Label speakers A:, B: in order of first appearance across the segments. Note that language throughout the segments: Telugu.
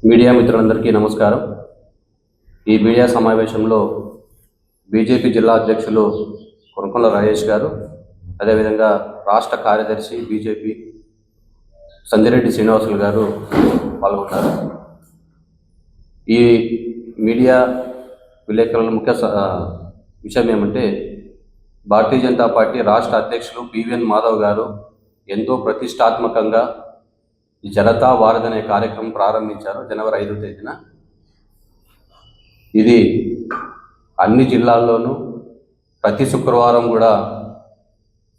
A: మీడియా మిత్రులందరికీ నమస్కారం. ఈ మీడియా సమావేశంలో బీజేపీ జిల్లా అధ్యక్షులు కొనకొండల రాజేష్ గారు, అదేవిధంగా రాష్ట్ర కార్యదర్శి బీజేపీ సంజిరెడ్డి శ్రీనివాసులు గారు పాల్గొన్నారు. ఈ మీడియా విలేకరుల ముఖ్య విషయం ఏమంటే, భారతీయ జనతా పార్టీ రాష్ట్ర అధ్యక్షులు పివిఎన్ మాధవ్ గారు ఎంతో ప్రతిష్టాత్మకంగా జనతా వారధి అనే కార్యక్రమం ప్రారంభించారు జనవరి 5వ తేదీన. ఇది అన్ని జిల్లాల్లోనూ ప్రతి శుక్రవారం కూడా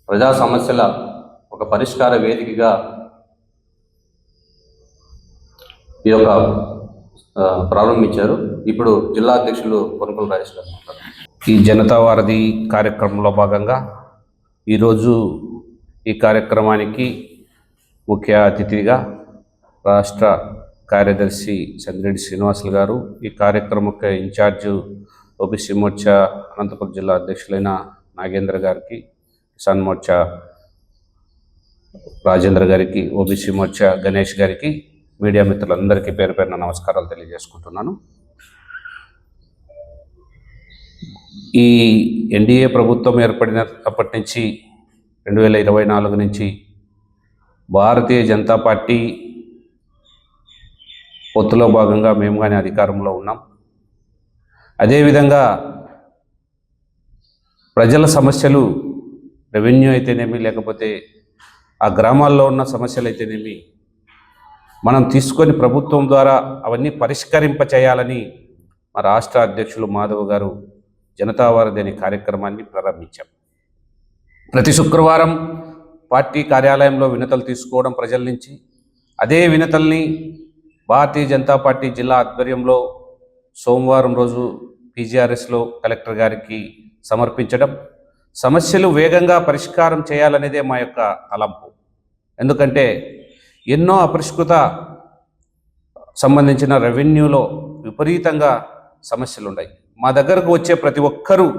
A: ప్రజా సమస్యల ఒక పరిష్కార వేదికగా ఈ యొక్క ప్రారంభించారు. ఇప్పుడు జిల్లా అధ్యక్షులు కొనకొండల రాజేష్ గారు మాట్లాడారు.
B: ఈ జనతా వారధి కార్యక్రమంలో భాగంగా ఈరోజు ఈ కార్యక్రమానికి ముఖ్య అతిథిగా రాష్ట్ర కార్యదర్శి సంజిరెడ్డి శ్రీనివాసులు గారు, ఈ కార్యక్రమం ఇన్ఛార్జ్ ఓబీసీ మోర్చా అనంతపురం జిల్లా అధ్యక్షులైన నాగేంద్ర గారికి, కిసాన్ మోర్చా రాజేంద్ర గారికి, ఓబీసీ మోర్చా గణేష్ గారికి, మీడియా మిత్రులందరికీ పేరు పేరున నమస్కారాలు తెలియజేసుకుంటున్నాను. ఈ ఎన్డీఏ ప్రభుత్వం ఏర్పడినప్పటి నుంచి 2024 నుంచి భారతీయ జనతా పార్టీ పొత్తులో భాగంగా మేము కానీ అధికారంలో ఉన్నాం. అదేవిధంగా ప్రజల సమస్యలు, రెవెన్యూ అయితేనేమి, లేకపోతే ఆ గ్రామాల్లో ఉన్న సమస్యలు అయితేనేమి, మనం తీసుకొని ప్రభుత్వం ద్వారా అవన్నీ పరిష్కరింపచేయాలని మా రాష్ట్ర అధ్యక్షులు మాధవ్ గారు జనతా వారధి అనే కార్యక్రమాన్ని ప్రారంభించాం. ప్రతి శుక్రవారం పార్టీ కార్యాలయంలో వినతులు తీసుకోవడం ప్రజల నుంచి, అదే వినతుల్ని భారతీయ జనతా పార్టీ జిల్లా ఆధ్వర్యంలో సోమవారం రోజు పీజీఆర్ఎస్లో కలెక్టర్ గారికి సమర్పించడం, సమస్యలు వేగంగా పరిష్కారం చేయాలనేదే మా యొక్క తలంపు. ఎందుకంటే ఎన్నో అపరిష్కృత సంబంధించిన రెవెన్యూలో విపరీతంగా సమస్యలు ఉన్నాయి. మా దగ్గరకు వచ్చే ప్రతి ఒక్కరూ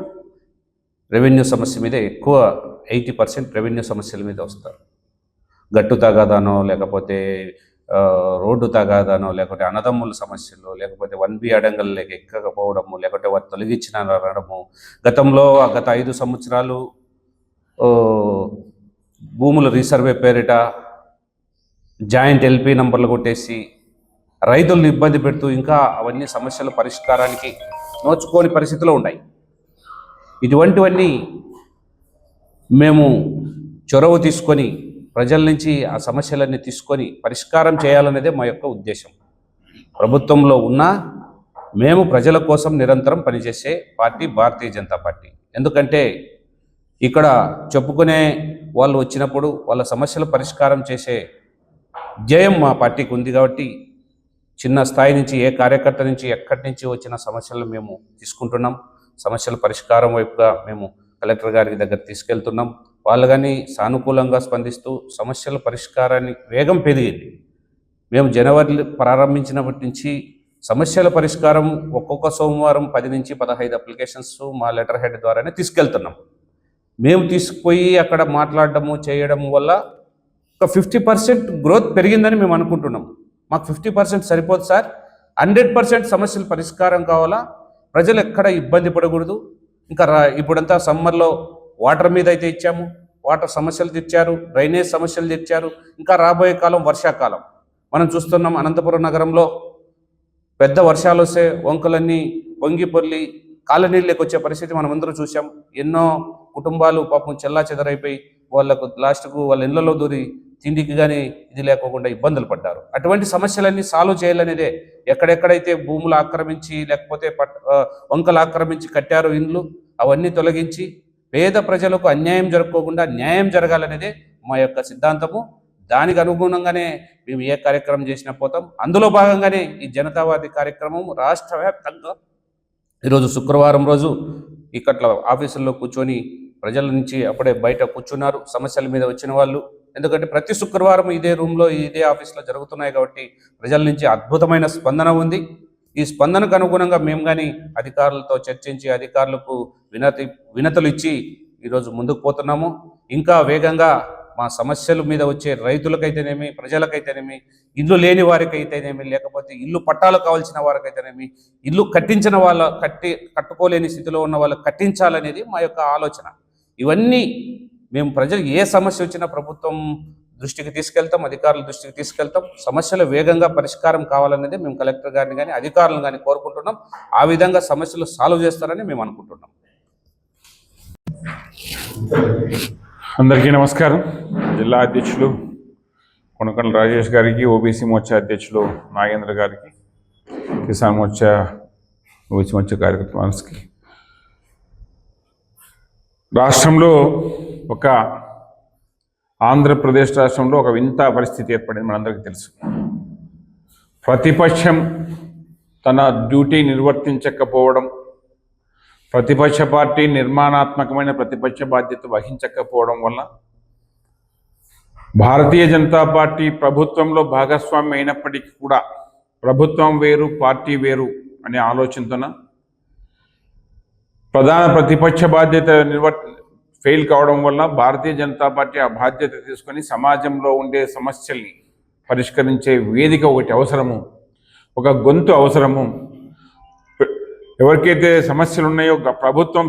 B: రెవెన్యూ సమస్య మీదే ఎక్కువ 80% రెవెన్యూ సమస్యల మీద వస్తారు. గట్టు తగాదానో, లేకపోతే రోడ్డు తగాదానో, లేకపోతే అన్నదమ్ముల సమస్యలు, లేకపోతే 1B అడంగల్లోకి ఎక్కకపోవడము, లేకపోతే వారు తొలగించిన అనడము. గత 5 సంవత్సరాలు భూముల రీసర్వే పేరిట జాయింట్ ఎల్పీ నంబర్లు కొట్టేసి రైతులను ఇబ్బంది పెడుతూ ఇంకా అవన్నీ సమస్యల పరిష్కారానికి నోచుకోని పరిస్థితిలో ఉన్నాయి. ఇటువంటివన్నీ మేము చొరవ తీసుకొని ప్రజల నుంచి ఆ సమస్యలన్నీ తీసుకొని పరిష్కారం చేయాలనేదే మా యొక్క ఉద్దేశం. ప్రభుత్వంలో ఉన్నా మేము ప్రజల కోసం నిరంతరం పనిచేసే పార్టీ భారతీయ జనతా పార్టీ. ఎందుకంటే ఇక్కడ చెప్పుకునే వాళ్ళు వచ్చినప్పుడు వాళ్ళ సమస్యల పరిష్కారం చేసే ధ్యేయం మా పార్టీకి ఉంది. కాబట్టి చిన్న స్థాయి నుంచి, ఏ కార్యకర్త నుంచి, ఎక్కడి నుంచి వచ్చిన సమస్యలను మేము తీసుకుంటున్నాం. సమస్యల పరిష్కారం వైపుగా మేము కలెక్టర్ గారి దగ్గర తీసుకెళ్తున్నాం. వాళ్ళు కానీ సానుకూలంగా స్పందిస్తూ సమస్యల పరిష్కారాన్ని వేగం పెరిగింది. మేము జనవరి ప్రారంభించినప్పటి నుంచి సమస్యల పరిష్కారం ఒక్కొక్క సోమవారం 10 నుంచి 15 అప్లికేషన్స్ మా లెటర్ హెడ్ ద్వారానే తీసుకెళ్తున్నాం. మేము తీసుకుపోయి అక్కడ మాట్లాడడము చేయడం వల్ల ఒక 50% గ్రోత్ పెరిగిందని మేము అనుకుంటున్నాం. మాకు 50% సరిపోదు సార్, 100% సమస్యల పరిష్కారం కావాలా, ప్రజలు ఎక్కడ ఇబ్బంది పడకూడదు. ఇంకా ఇప్పుడంతా సమ్మర్లో వాటర్ మీద అయితే ఇచ్చాము, వాటర్ సమస్యలు తెచ్చారు, డ్రైనేజ్ సమస్యలు తెచ్చారు. ఇంకా రాబోయే కాలం వర్షాకాలం మనం చూస్తున్నాం. అనంతపురం నగరంలో పెద్ద వర్షాలు వస్తే వంకలన్నీ పొంగి పొర్లి కాలనీళ్ళకి వచ్చే పరిస్థితి మనం అందరూ చూసాం. ఎన్నో కుటుంబాలు పాపం చెల్లా చెదరైపోయి వాళ్ళకు లాస్ట్కు వాళ్ళ ఇళ్లలో దూరి తిండికి కానీ ఇది లేకోకుండా ఇబ్బందులు పడ్డారు. అటువంటి సమస్యలన్నీ సాల్వ్ చేయాలనేదే. ఎక్కడెక్కడైతే భూములు ఆక్రమించి, లేకపోతే వంకలు ఆక్రమించి కట్టారో ఇండ్లు, అవన్నీ తొలగించి పేద ప్రజలకు అన్యాయం జరగకోకుండా న్యాయం జరగాలనేదే మా యొక్క సిద్ధాంతము. దానికి అనుగుణంగానే మేము ఏ కార్యక్రమం చేసినా పోతాం. అందులో భాగంగానే ఈ జనతావాది కార్యక్రమం రాష్ట్ర వ్యాప్తంగా ఈరోజు శుక్రవారం రోజు ఇక్కట్ల ఆఫీసుల్లో కూర్చొని ప్రజల నుంచి అప్పుడే బయట కూర్చున్నారు సమస్యల మీద వచ్చిన వాళ్ళు. ఎందుకంటే ప్రతి శుక్రవారం ఇదే రూమ్లో, ఇదే ఆఫీస్లో జరుగుతున్నాయి కాబట్టి ప్రజల నుంచి అద్భుతమైన స్పందన ఉంది. ఈ స్పందనకు అనుగుణంగా మేము కానీ అధికారులతో చర్చించి అధికారులకు వినతులు ఇచ్చి ఈరోజు ముందుకు పోతున్నాము. ఇంకా వేగంగా మా సమస్యల మీద వచ్చే రైతులకైతేనేమి, ప్రజలకైతేనేమి, ఇల్లు లేని వారికైతేనేమి, లేకపోతే ఇల్లు పట్టాలు కావాల్సిన వారికైతేనేమి, ఇల్లు కట్టించిన కట్టుకోలేని స్థితిలో ఉన్న వాళ్ళు కట్టించాలనేది మా యొక్క ఆలోచన. ఇవన్నీ మేము ప్రజలు ఏ సమస్య వచ్చినా ప్రభుత్వం దృష్టికి తీసుకెళ్తాం, అధికారుల దృష్టికి తీసుకెళ్తాం. సమస్యలు వేగంగా పరిష్కారం కావాలనేది మేము కలెక్టర్ గారిని కానీ అధికారులను కానీ కోరుకుంటున్నాం. ఆ విధంగా సమస్యలు సాల్వ్ చేస్తారని మేము అనుకుంటున్నాం.
C: అందరికీ నమస్కారం. జిల్లా అధ్యక్షులు కొనకళ్ళ రాజేష్ గారికి, ఓబీసీ మోర్చా అధ్యక్షులు నాగేంద్ర గారికి, కిసాన్ మోర్చా ఓబీసీ మోర్చా కార్యకర్తలకి, రాష్ట్రంలో ఆంధ్రప్రదేశ్ రాష్ట్రంలో ఒక వింత పరిస్థితి ఏర్పడింది. మనందరికీ తెలుసు. ప్రతిపక్షం తన డ్యూటీ నిర్వర్తించకపోవడం, ప్రతిపక్ష పార్టీ నిర్మాణాత్మకమైన ప్రతిపక్ష బాధ్యత వహించకపోవడం వల్ల భారతీయ జనతా పార్టీ ప్రభుత్వంలో భాగస్వామ్యం అయినప్పటికీ కూడా ప్రభుత్వం వేరు, పార్టీ వేరు అనే ఆలోచనతోన ప్రధాన ప్రతిపక్ష బాధ్యత ఫెయిల్ కావడం వల్ల భారతీయ జనతా పార్టీ ఆ బాధ్యత తీసుకొని సమాజంలో ఉండే సమస్యల్ని పరిష్కరించే వేదిక ఒకటి అవసరము, ఒక గొంతు అవసరము. ఎవరికైతే సమస్యలు ఉన్నాయో ప్రభుత్వం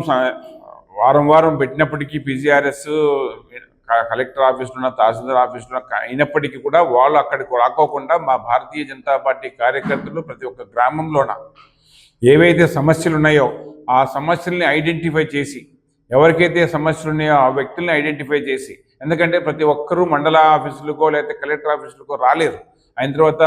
C: వారం వారం పెట్టినప్పటికీ పీజీఆర్ఎస్ కలెక్టర్ ఆఫీసులో, తహసీల్దార్ ఆఫీసులో అయినప్పటికీ కూడా వాళ్ళు అక్కడికి రాకోకుండా మా భారతీయ జనతా పార్టీ కార్యకర్తలు ప్రతి ఒక్క గ్రామంలోన ఏవైతే సమస్యలు ఉన్నాయో ఆ సమస్యల్ని ఐడెంటిఫై చేసి, ఎవరికైతే సమస్యలు ఉన్నాయో ఆ వ్యక్తుల్ని ఐడెంటిఫై చేసి, ఎందుకంటే ప్రతి ఒక్కరూ మండల ఆఫీసులకో లేకపోతే కలెక్టర్ ఆఫీసులకో రాలేరు. అయిన తర్వాత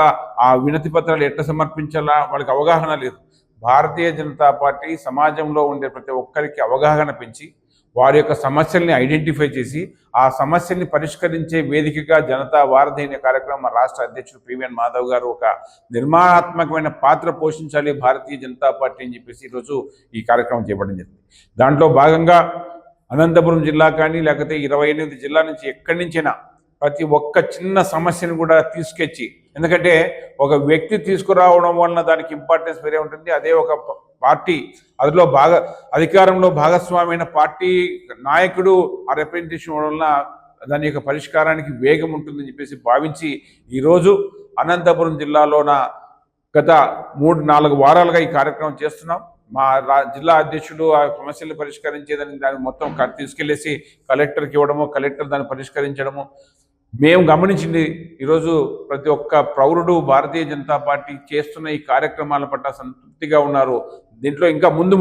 C: ఆ వినతి పత్రాలు ఎట్లా సమర్పించాలా వాళ్ళకి అవగాహన లేదు. భారతీయ జనతా పార్టీ సమాజంలో ఉండే ప్రతి ఒక్కరికి అవగాహన పెంచి వారి యొక్క సమస్యల్ని ఐడెంటిఫై చేసి ఆ సమస్యల్ని పరిష్కరించే వేదికగా జనతా వారధి అనే కార్యక్రమం రాష్ట్ర అధ్యక్షుడు పివిఎన్ మాధవ్ గారు ఒక నిర్మాణాత్మకమైన పాత్ర పోషించాలి భారతీయ జనతా పార్టీ అని చెప్పేసి ఈరోజు ఈ కార్యక్రమం చేపట్టడం జరిగింది. దాంట్లో భాగంగా అనంతపురం జిల్లా కానీ లేకపోతే 28 జిల్లా నుంచి ఎక్కడి నుంచైనా ప్రతి ఒక్క చిన్న సమస్యను కూడా తీసుకొచ్చి, ఎందుకంటే ఒక వ్యక్తి తీసుకురావడం వలన దానికి ఇంపార్టెన్స్ వేరే ఉంటుంది. అదే ఒక పార్టీ అందులో అధికారంలో భాగస్వామైన పార్టీ నాయకుడు ఆ రిప్రజెంటేషన్ వలన దాని యొక్క పరిష్కారానికి వేగం ఉంటుందని చెప్పేసి భావించి ఈరోజు అనంతపురం జిల్లాలోన గత 3-4 వారాలుగా ఈ కార్యక్రమం చేస్తున్నాం. మా జిల్లా అధ్యక్షుడు ఆ సమస్యలు పరిష్కరించేదని దాన్ని మొత్తం తీసుకెళ్లేసి కలెక్టర్కి ఇవ్వడము, కలెక్టర్ దాన్ని పరిష్కరించడము మేము గమనించింది. ఈరోజు ప్రతి ఒక్క పౌరుడు భారతీయ జనతా పార్టీ చేస్తున్న ఈ కార్యక్రమాల పట్ల సంతృప్తిగా ఉన్నారు. దీంట్లో ఇంకా ముందు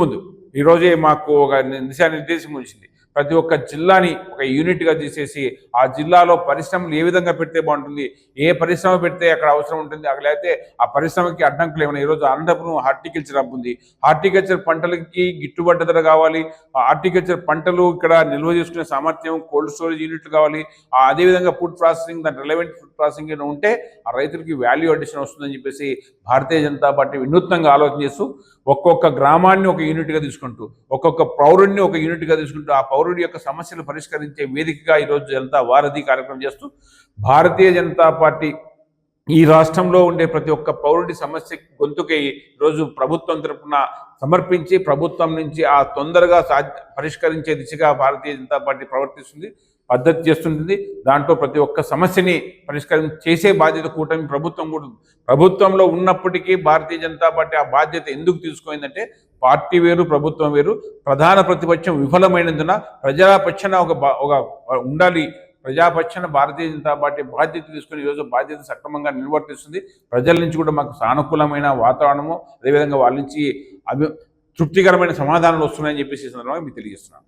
C: ఈరోజే మాకు ఒక దిశానిర్దేశం వచ్చింది. ప్రతి ఒక్క జిల్లాని ఒక యూనిట్గా తీసేసి ఆ జిల్లాలో పరిశ్రమలు ఏ విధంగా పెడితే బాగుంటుంది, ఏ పరిశ్రమ పెడితే అక్కడ అవసరం ఉంటుంది, అక్కడైతే ఆ పరిశ్రమకి అడ్డంకులు ఏమైనా. ఈరోజు అనంతపురం హార్టికల్చర్ హబ్ ఉంది. హార్టికల్చర్ పంటలకి గిట్టుబాటు ధర కావాలి, హార్టికల్చర్ పంటలు ఇక్కడ నిల్వ చేసుకునే సామర్థ్యం, కోల్డ్ స్టోరేజ్ యూనిట్లు కావాలి. అదేవిధంగా ఫుడ్ ప్రాసెసింగ్, దాని రిలవెంట్ ఫుడ్ ప్రాసెసింగ్ ఉంటే ఆ రైతులకి వాల్యూ అడిషన్ వస్తుందని చెప్పేసి భారతీయ జనతా పార్టీ వినూత్నంగా ఆలోచన చేస్తూ ఒక్కొక్క గ్రామాన్ని ఒక యూనిట్గా తీసుకుంటూ, ఒక్కొక్క పౌరుడిని ఒక యూనిట్గా తీసుకుంటూ ఆ పౌరుడి యొక్క సమస్యలు పరిష్కరించే వేదికగా ఈరోజు జనతా వారధి కార్యక్రమం చేస్తూ భారతీయ జనతా పార్టీ ఈ రాష్ట్రంలో ఉండే ప్రతి ఒక్క పౌరుడి సమస్య గొంతుకై ఈరోజు ప్రభుత్వం తరఫున సమర్పించి ప్రభుత్వం నుంచి ఆ తొందరగా పరిష్కరించే దిశగా భారతీయ జనతా పార్టీ ప్రవర్తిస్తుంది, పద్ధతి చేస్తుంటుంది. దాంట్లో ప్రతి ఒక్క సమస్యని చేసే బాధ్యత కూటమి ప్రభుత్వం కూడా ప్రభుత్వంలో ఉన్నప్పటికీ భారతీయ జనతా పార్టీ ఆ బాధ్యత ఎందుకు తీసుకుందంటే పార్టీ వేరు, ప్రభుత్వం వేరు. ప్రధాన ప్రతిపక్షం విఫలమైనందున ప్రజాపక్షాన ఒక ఉండాలి. ప్రజాపక్షాన భారతీయ జనతా పార్టీ బాధ్యత తీసుకుని ఈరోజు బాధ్యత సక్రమంగా నిర్వర్తిస్తుంది. ప్రజల నుంచి కూడా మాకు సానుకూలమైన వాతావరణము, అదేవిధంగా వాళ్ళ నుంచి తృప్తికరమైన సమాధానాలు వస్తున్నాయని చెప్పేసి ఈ సందర్భంగా మీకు తెలియజేస్తున్నాను.